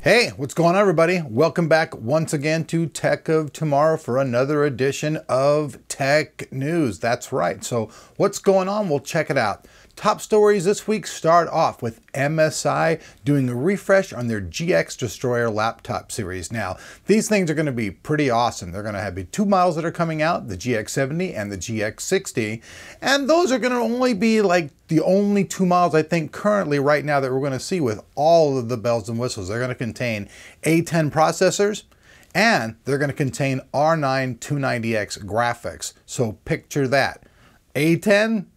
Hey, what's going on, everybody? Welcome back once again to Tech of Tomorrow for another edition of Tech News. That's right. So what's going on? We'll check it out. Top stories this week start off with MSI doing a refresh on their GX Destroyer laptop series. Now, these things are going to be pretty awesome. They're going to have two models that are coming out, the GX70 and the GX60, and those are going to only be like the only two models I think currently right now that we're going to see with all of the bells and whistles. They're going to contain A10 processors, and they're going to contain R9 290X graphics. So picture that. A10,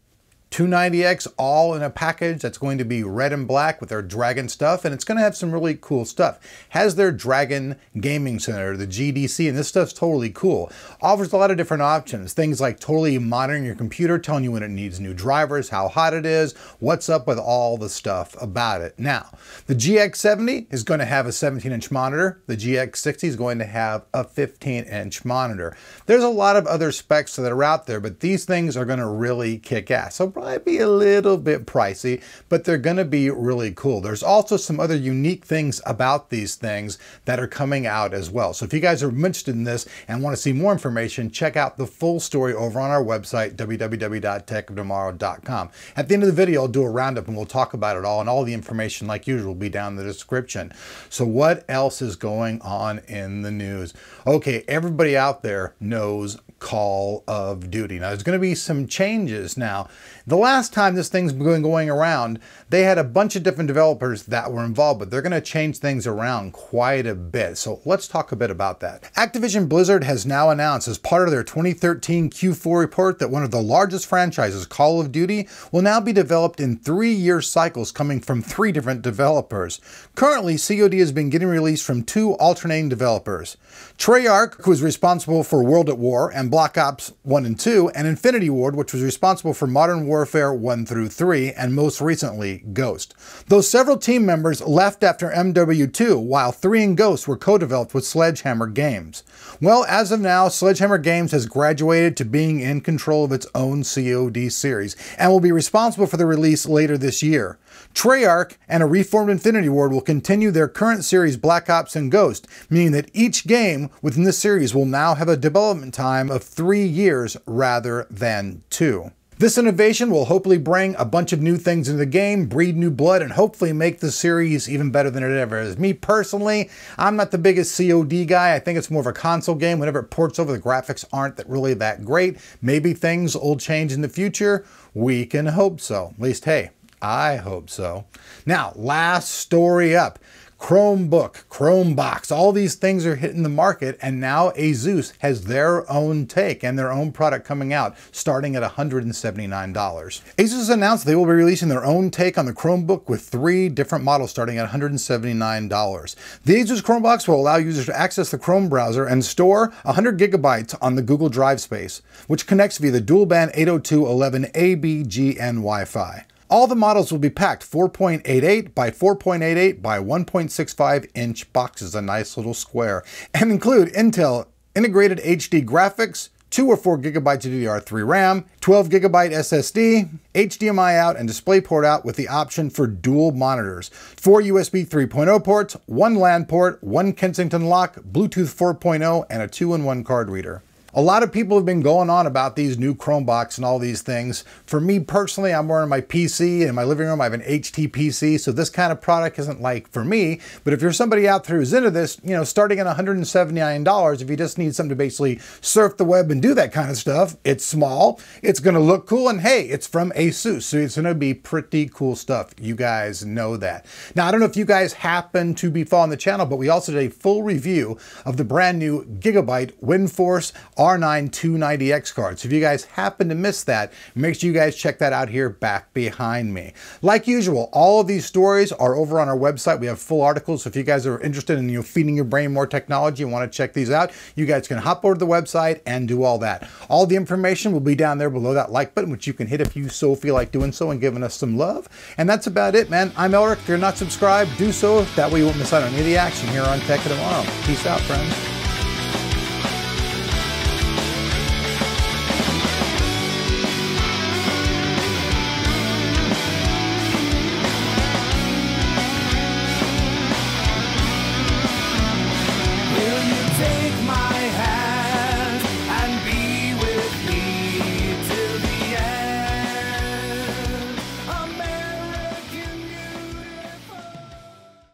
290X all in a package that's going to be red and black with their Dragon stuff, and it's going to have some really cool stuff. Has their Dragon Gaming Center, the GDC, and this stuff's totally cool. Offers a lot of different options. Things like totally monitoring your computer, telling you when it needs new drivers, how hot it is, what's up with all the stuff about it. Now, the GX70 is going to have a 17-inch monitor. The GX60 is going to have a 15-inch monitor. There's a lot of other specs that are out there, but these things are going to really kick ass. So probably be a little bit pricey, but they're going to be really cool. There's also some other unique things about these things that are coming out as well. So if you guys are interested in this and want to see more information, check out the full story over on our website, www.techoftomorrow.com. At the end of the video, I'll do a roundup and we'll talk about it all, and all the information, like usual, will be down in the description. So what else is going on in the news? Okay, everybody out there knows Call of Duty. Now, there's going to be some changes now. The last time this thing's been going around, they had a bunch of different developers that were involved, but they're going to change things around quite a bit. So let's talk a bit about that. Activision Blizzard has now announced as part of their 2013 Q4 report that one of the largest franchises, Call of Duty, will now be developed in 3-year cycles coming from 3 different developers. Currently, COD has been getting released from 2 alternating developers. Treyarch, who is responsible for World at War and Black Ops 1 and 2, and Infinity Ward, which was responsible for Modern Warfare 1 through 3, and most recently, Ghost. Though several team members left after MW2, while 3 and Ghost were co-developed with Sledgehammer Games. Well, as of now, Sledgehammer Games has graduated to being in control of its own COD series, and will be responsible for the release later this year. Treyarch and a reformed Infinity Ward will continue their current series Black Ops and Ghost, meaning that each game within the series will now have a development time of 3 years rather than 2. This innovation will hopefully bring a bunch of new things into the game, breed new blood, and hopefully make the series even better than it ever is. Me personally, I'm not the biggest COD guy. I think it's more of a console game. Whenever it ports over, the graphics aren't really that great. Maybe things will change in the future. We can hope so. At least, hey, I hope so. Now, last story up. Chromebook, Chromebox, all these things are hitting the market, and now Asus has their own take and their own product coming out, starting at $179. Asus announced they will be releasing their own take on the Chromebook with 3 different models starting at $179. The Asus Chromebox will allow users to access the Chrome browser and store 100 gigabytes on the Google Drive space, which connects via the dual-band 802.11ab/GN Wi-Fi. All the models will be packed 4.88 by 4.88 by 1.65-inch boxes, a nice little square, and include Intel integrated HD graphics, 2 or 4 gigabytes of DDR3 RAM, 12 gigabyte SSD, HDMI out and DisplayPort out with the option for dual monitors, 4 USB 3.0 ports, 1 LAN port, 1 Kensington lock, Bluetooth 4.0, and a 2-in-1 card reader. A lot of people have been going on about these new Chromebooks and all these things. For me personally, I'm wearing my PC in my living room. I have an HT PC, so this kind of product isn't like for me. But if you're somebody out there who's into this, you know, starting at $179, if you just need something to basically surf the web and do that kind of stuff, it's small, it's going to look cool, and hey, it's from Asus, so it's going to be pretty cool stuff. You guys know that. Now, I don't know if you guys happen to be following the channel, but we also did a full review of the brand new Gigabyte WindForce R9 290X card. So if you guys happen to miss that, make sure you guys check that out here back behind me. Like usual, all of these stories are over on our website. We have full articles. So if you guys are interested in feeding your brain more technology and want to check these out, you guys can hop over to the website and do all that. All the information will be down there below that like button, which you can hit if you so feel like doing so and giving us some love. And that's about it, man. I'm Elric. If you're not subscribed, do so. That way you won't miss out on any of the action here on Tech of Tomorrow. Peace out, friends.